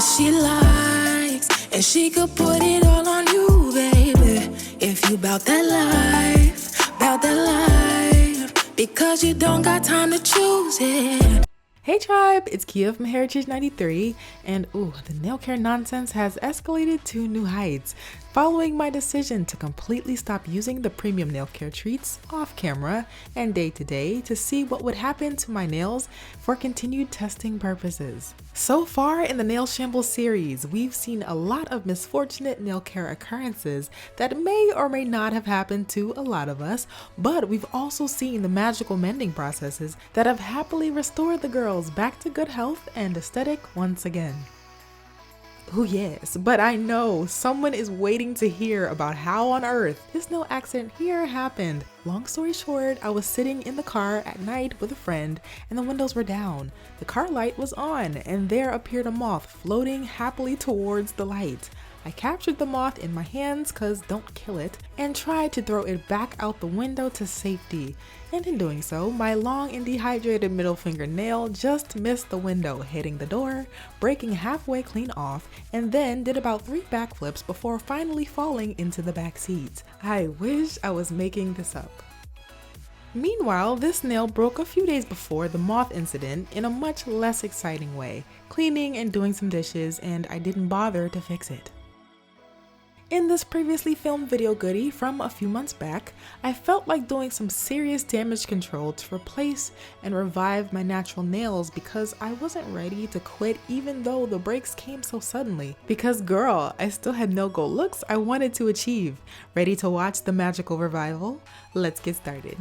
she likes, and she could put it all on you, baby. If you bout that life, because you don't got time to choose it. Hey tribe, it's Kia from Heritage 93, and the nail care nonsense has escalated to new heights following my decision to completely stop using the premium nail care treats off camera and day to day to see what would happen to my nails for continued testing purposes. So far in the Nail Shambles series, we've seen a lot of misfortunate nail care occurrences that may or may not have happened to a lot of us, but we've also seen the magical mending processes that have happily restored the girls back to good health and aesthetic once again. Oh yes, but I know someone is waiting to hear about how on earth this nail accident here happened. Long story short, I was sitting in the car at night with a friend and the windows were down. The car light was on and there appeared a moth floating happily towards the light. I captured the moth in my hands, cause don't kill it, and tried to throw it back out the window to safety. And in doing so, my long and dehydrated middle finger nail just missed the window, hitting the door, breaking halfway clean off, and then did about 3 backflips before finally falling into the back seat. I wish I was making this up. Meanwhile, this nail broke a few days before the moth incident in a much less exciting way, cleaning and doing some dishes, and I didn't bother to fix it. In this previously filmed video goodie from a few months back, I felt like doing some serious damage control to replace and revive my natural nails because I wasn't ready to quit even though the breaks came so suddenly. Because girl, I still had no goal looks I wanted to achieve. Ready to watch the magical revival? Let's get started.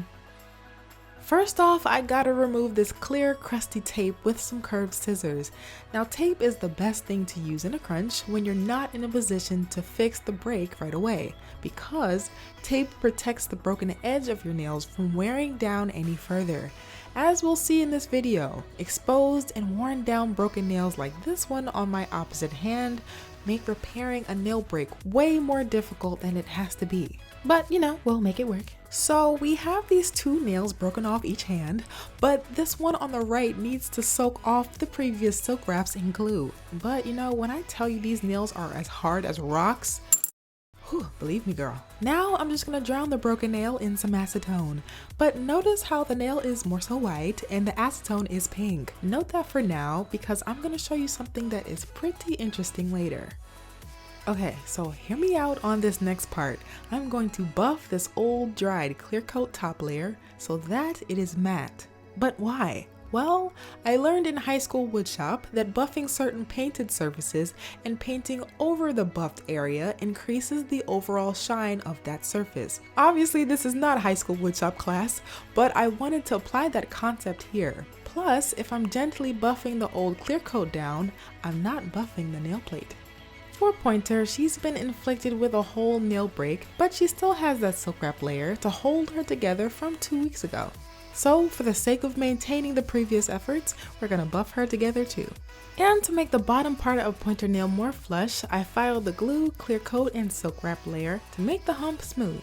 First off, I gotta remove this clear, crusty tape with some curved scissors. Now, tape is the best thing to use in a crunch when you're not in a position to fix the break right away, because tape protects the broken edge of your nails from wearing down any further. As we'll see in this video, exposed and worn down broken nails like this one on my opposite hand make repairing a nail break way more difficult than it has to be. But we'll make it work. So we have these 2 nails broken off each hand, but this one on the right needs to soak off the previous silk wraps and glue. But when I tell you these nails are as hard as rocks, believe me girl. Now I'm just gonna drown the broken nail in some acetone. But notice how the nail is more so white and the acetone is pink. Note that for now because I'm gonna show you something that is pretty interesting later. Okay, so hear me out on this next part. I'm going to buff this old dried clear coat top layer so that it is matte. But why? Well, I learned in high school woodshop that buffing certain painted surfaces and painting over the buffed area increases the overall shine of that surface. Obviously, this is not a high school woodshop class, but I wanted to apply that concept here. Plus, if I'm gently buffing the old clear coat down, I'm not buffing the nail plate. For Pointer, she's been inflicted with a whole nail break, but she still has that silk wrap layer to hold her together from 2 weeks ago. So for the sake of maintaining the previous efforts, we're gonna buff her together too. And to make the bottom part of Pointer nail more flush, I filed the glue, clear coat, and silk wrap layer to make the hump smooth.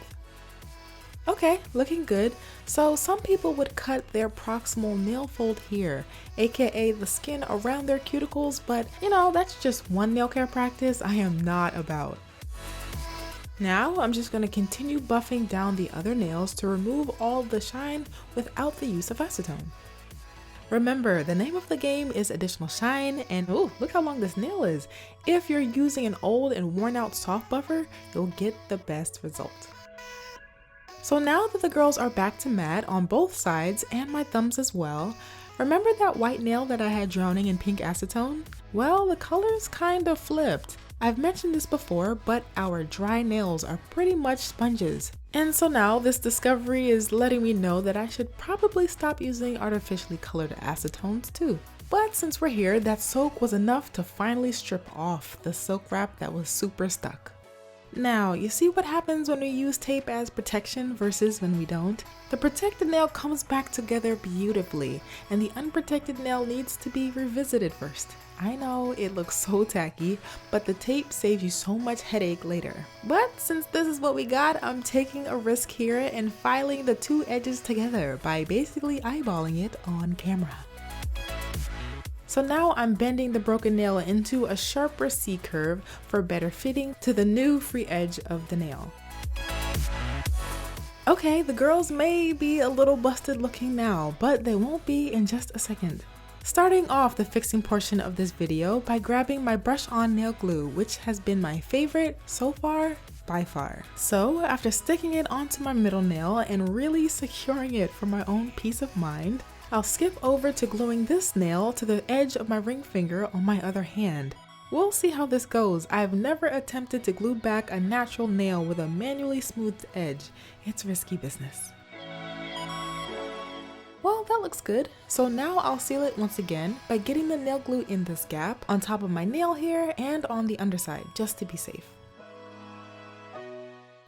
Okay, looking good. So some people would cut their proximal nail fold here, aka the skin around their cuticles, but that's just one nail care practice I am not about. Now I'm just going to continue buffing down the other nails to remove all the shine without the use of acetone. Remember, the name of the game is additional shine, and look how long this nail is. If you're using an old and worn out soft buffer, you'll get the best result. So now that the girls are back to matte on both sides and my thumbs as well, remember that white nail that I had drowning in pink acetone? Well, the colors kind of flipped. I've mentioned this before, but our dry nails are pretty much sponges. And so now this discovery is letting me know that I should probably stop using artificially colored acetones too. But since we're here, that soak was enough to finally strip off the silk wrap that was super stuck. Now, you see what happens when we use tape as protection versus when we don't? The protected nail comes back together beautifully, and the unprotected nail needs to be revisited first. I know it looks so tacky, but the tape saves you so much headache later. But since this is what we got, I'm taking a risk here and filing the 2 edges together by basically eyeballing it on camera. So now I'm bending the broken nail into a sharper C curve for better fitting to the new free edge of the nail. Okay, the girls may be a little busted looking now, but they won't be in just a second. Starting off the fixing portion of this video by grabbing my brush on nail glue, which has been my favorite so far by far. So after sticking it onto my middle nail and really securing it for my own peace of mind, I'll skip over to gluing this nail to the edge of my ring finger on my other hand. We'll see how this goes. I've never attempted to glue back a natural nail with a manually smoothed edge. It's risky business. Well, that looks good. So now I'll seal it once again by getting the nail glue in this gap on top of my nail here and on the underside, just to be safe.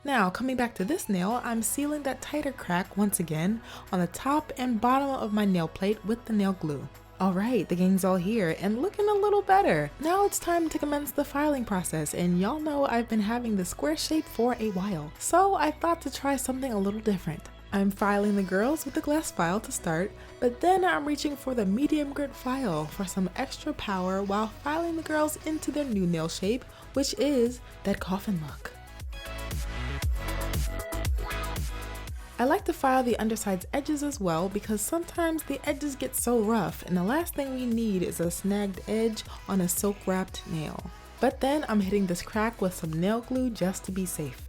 Now, coming back to this nail, I'm sealing that tighter crack once again on the top and bottom of my nail plate with the nail glue. Alright, the gang's all here and looking a little better. Now it's time to commence the filing process, and y'all know I've been having the square shape for a while, so I thought to try something a little different. I'm filing the girls with the glass file to start, but then I'm reaching for the medium grit file for some extra power while filing the girls into their new nail shape, which is that coffin look. I like to file the underside's edges as well because sometimes the edges get so rough and the last thing we need is a snagged edge on a silk wrapped nail. But then I'm hitting this crack with some nail glue just to be safe.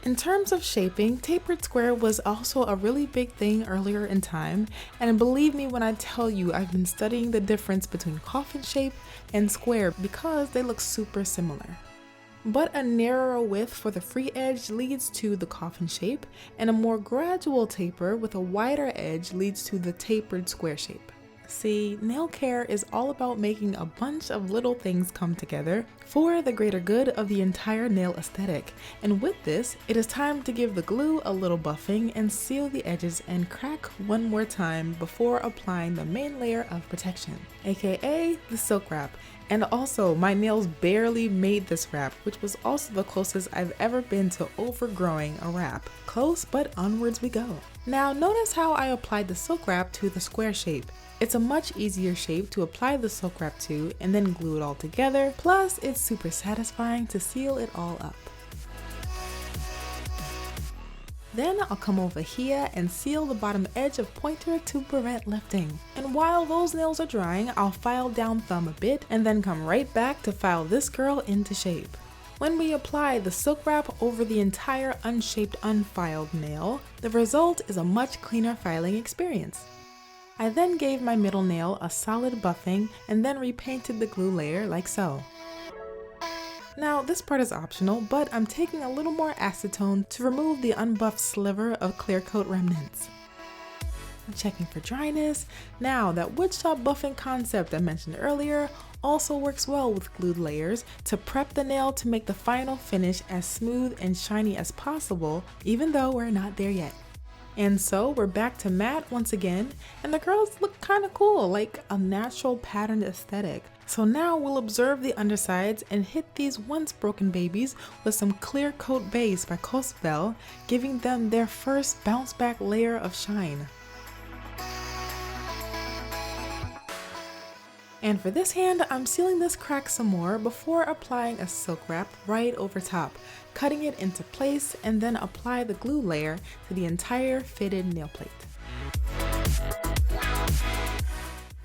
In terms of shaping, tapered square was also a really big thing earlier in time, and believe me when I tell you I've been studying the difference between coffin shape and square because they look super similar. But a narrower width for the free edge leads to the coffin shape, and a more gradual taper with a wider edge leads to the tapered square shape. See, nail care is all about making a bunch of little things come together for the greater good of the entire nail aesthetic. And with this, it is time to give the glue a little buffing and seal the edges and crack one more time before applying the main layer of protection, aka the silk wrap. And also, my nails barely made this wrap, which was also the closest I've ever been to overgrowing a wrap. Close, but onwards we go. Now notice how I applied the silk wrap to the square shape. It's a much easier shape to apply the silk wrap to and then glue it all together, plus it's super satisfying to seal it all up. Then I'll come over here and seal the bottom edge of pointer to prevent lifting. And while those nails are drying, I'll file down thumb a bit and then come right back to file this girl into shape. When we apply the silk wrap over the entire unshaped unfiled nail, the result is a much cleaner filing experience. I then gave my middle nail a solid buffing and then repainted the glue layer like so. Now this part is optional, but I'm taking a little more acetone to remove the unbuffed sliver of clear coat remnants. I'm checking for dryness. Now that woodshop buffing concept I mentioned earlier also works well with glued layers to prep the nail to make the final finish as smooth and shiny as possible, even though we're not there yet. And so we're back to matte once again, and the girls look kind of cool, like a natural patterned aesthetic. So now we'll observe the undersides and hit these once broken babies with some clear coat base by Shamblesville, giving them their first bounce back layer of shine. And for this hand, I'm sealing this crack some more before applying a silk wrap right over top, cutting it into place and then apply the glue layer to the entire fitted nail plate.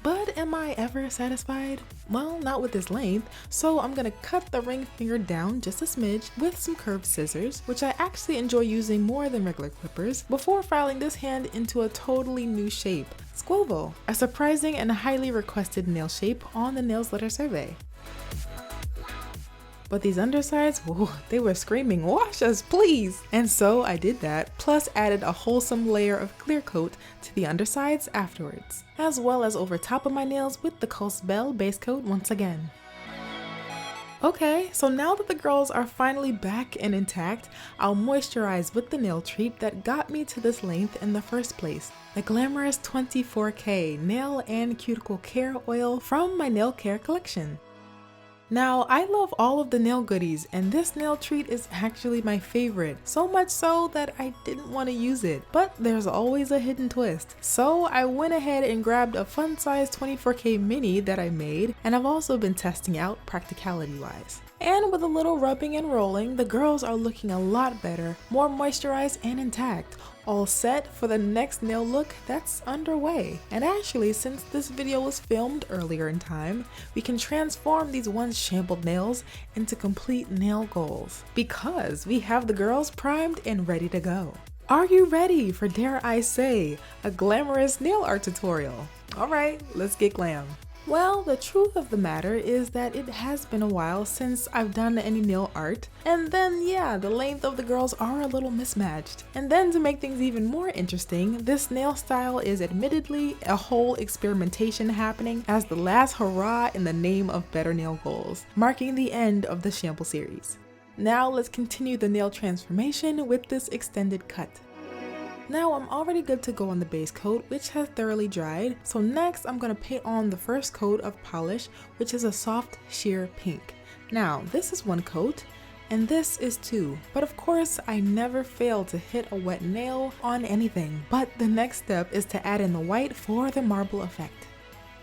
But am I ever satisfied? Well, not with this length, so I'm gonna cut the ring finger down just a smidge with some curved scissors, which I actually enjoy using more than regular clippers, before filing this hand into a totally new shape, Squoval, a surprising and highly requested nail shape on the Nails Letter survey. But these undersides, whoa, they were screaming, "Wash us, please!" And so I did that, plus added a wholesome layer of clear coat to the undersides afterwards, as well as over top of my nails with the Shamblesville base coat once again. Okay, so now that the girls are finally back and intact, I'll moisturize with the nail treat that got me to this length in the first place, the Glamorous 24K Nail and Cuticle Care Oil from my nail care collection. Now, I love all of the nail goodies, and this nail treat is actually my favorite, so much so that I didn't want to use it, but there's always a hidden twist. So I went ahead and grabbed a fun size 24K mini that I made, and I've also been testing out practicality wise. And with a little rubbing and rolling, the girls are looking a lot better, more moisturized and intact, all set for the next nail look that's underway. And actually, since this video was filmed earlier in time, we can transform these once shambled nails into complete nail goals, because we have the girls primed and ready to go. Are you ready for, dare I say, a glamorous nail art tutorial? Alright, let's get glam. Well, the truth of the matter is that it has been a while since I've done any nail art, and then yeah, the length of the girls are a little mismatched. And then to make things even more interesting, this nail style is admittedly a whole experimentation happening as the last hurrah in the name of better nail goals, marking the end of the Shamble series. Now let's continue the nail transformation with this extended cut. Now I'm already good to go on the base coat, which has thoroughly dried, so next I'm going to paint on the first coat of polish, which is a soft sheer pink. Now this is one coat, and this is two, but of course I never fail to hit a wet nail on anything, but the next step is to add in the white for the marble effect.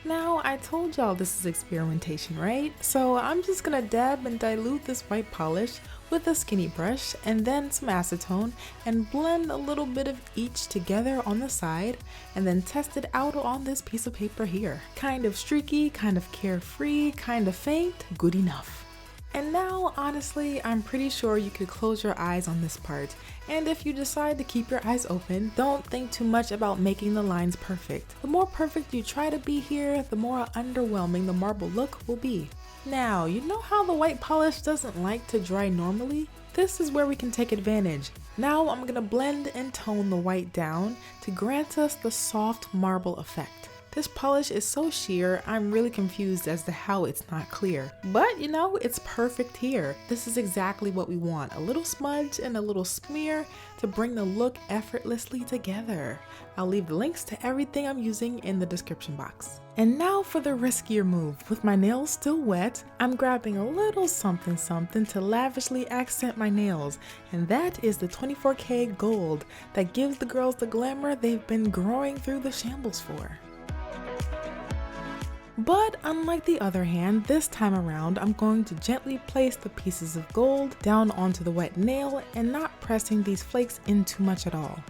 Now, I told y'all this is experimentation, right? So I'm just gonna dab and dilute this white polish with a skinny brush and then some acetone and blend a little bit of each together on the side and then test it out on this piece of paper here. Kind of streaky, kind of carefree, kind of faint, good enough. And now, honestly, I'm pretty sure you could close your eyes on this part. And if you decide to keep your eyes open, don't think too much about making the lines perfect. The more perfect you try to be here, the more underwhelming the marble look will be. Now, you know how the white polish doesn't like to dry normally? This is where we can take advantage. Now I'm gonna blend and tone the white down to grant us the soft marble effect. This polish is so sheer, I'm really confused as to how it's not clear. But you know, it's perfect here. This is exactly what we want. A little smudge and a little smear to bring the look effortlessly together. I'll leave the links to everything I'm using in the description box. And now for the riskier move. With my nails still wet, I'm grabbing a little something to lavishly accent my nails. And that is the 24K gold that gives the girls the glamour they've been growing through the shambles for. But unlike the other hand, this time around I'm going to gently place the pieces of gold down onto the wet nail and not pressing these flakes in too much at all.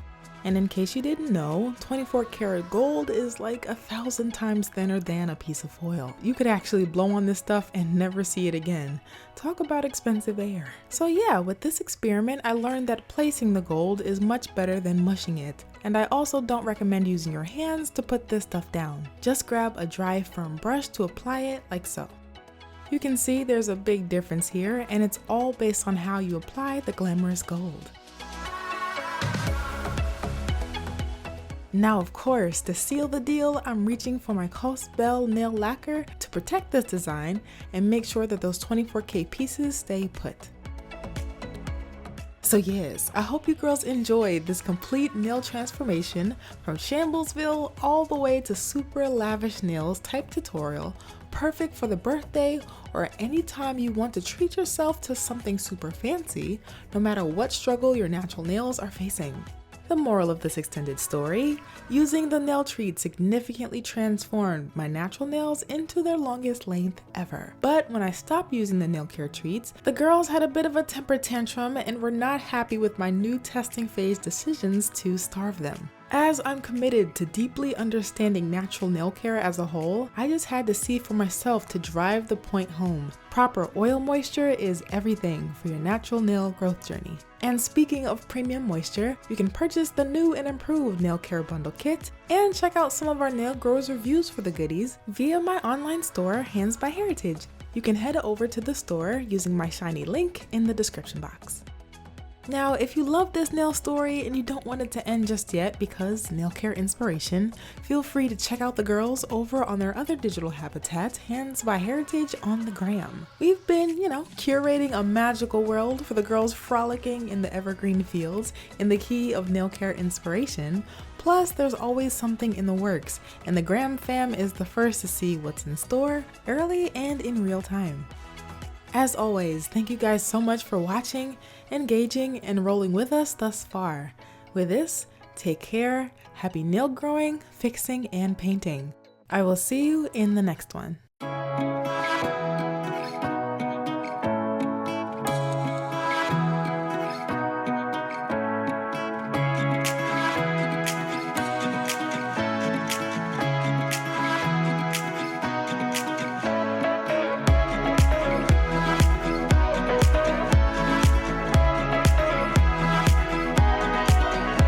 And in case you didn't know, 24 karat gold is like 1,000 times thinner than a piece of foil. You could actually blow on this stuff and never see it again. Talk about expensive air. So yeah, with this experiment I learned that placing the gold is much better than mushing it. And I also don't recommend using your hands to put this stuff down. Just grab a dry firm brush to apply it like so. You can see there's a big difference here, and it's all based on how you apply the glamorous gold. Now of course, to seal the deal, I'm reaching for my Bell nail lacquer to protect this design and make sure that those 24K pieces stay put. So yes, I hope you girls enjoyed this complete nail transformation from Shamblesville all the way to super lavish nails type tutorial, perfect for the birthday or any time you want to treat yourself to something super fancy, no matter what struggle your natural nails are facing. The moral of this extended story: using the nail treat significantly transformed my natural nails into their longest length ever. But when I stopped using the nail care treats, the girls had a bit of a temper tantrum and were not happy with my new testing phase decisions to starve them. As I'm committed to deeply understanding natural nail care as a whole, I just had to see for myself to drive the point home. Proper oil moisture is everything for your natural nail growth journey. And speaking of premium moisture, you can purchase the new and improved nail care bundle kit and check out some of our nail growers reviews for the goodies via my online store, Hands by Heritage. You can head over to the store using my shiny link in the description box. Now, if you love this nail story and you don't want it to end just yet because nail care inspiration, feel free to check out the girls over on their other digital habitat, Hands by Heritage on the gram. We've been, curating a magical world for the girls frolicking in the evergreen fields in the key of nail care inspiration. Plus, there's always something in the works, and the Gram fam is the first to see what's in store early and in real time. As always, thank you guys so much for watching, engaging, and rolling with us thus far. With this, take care, happy nail growing, fixing, and painting. I will see you in the next one.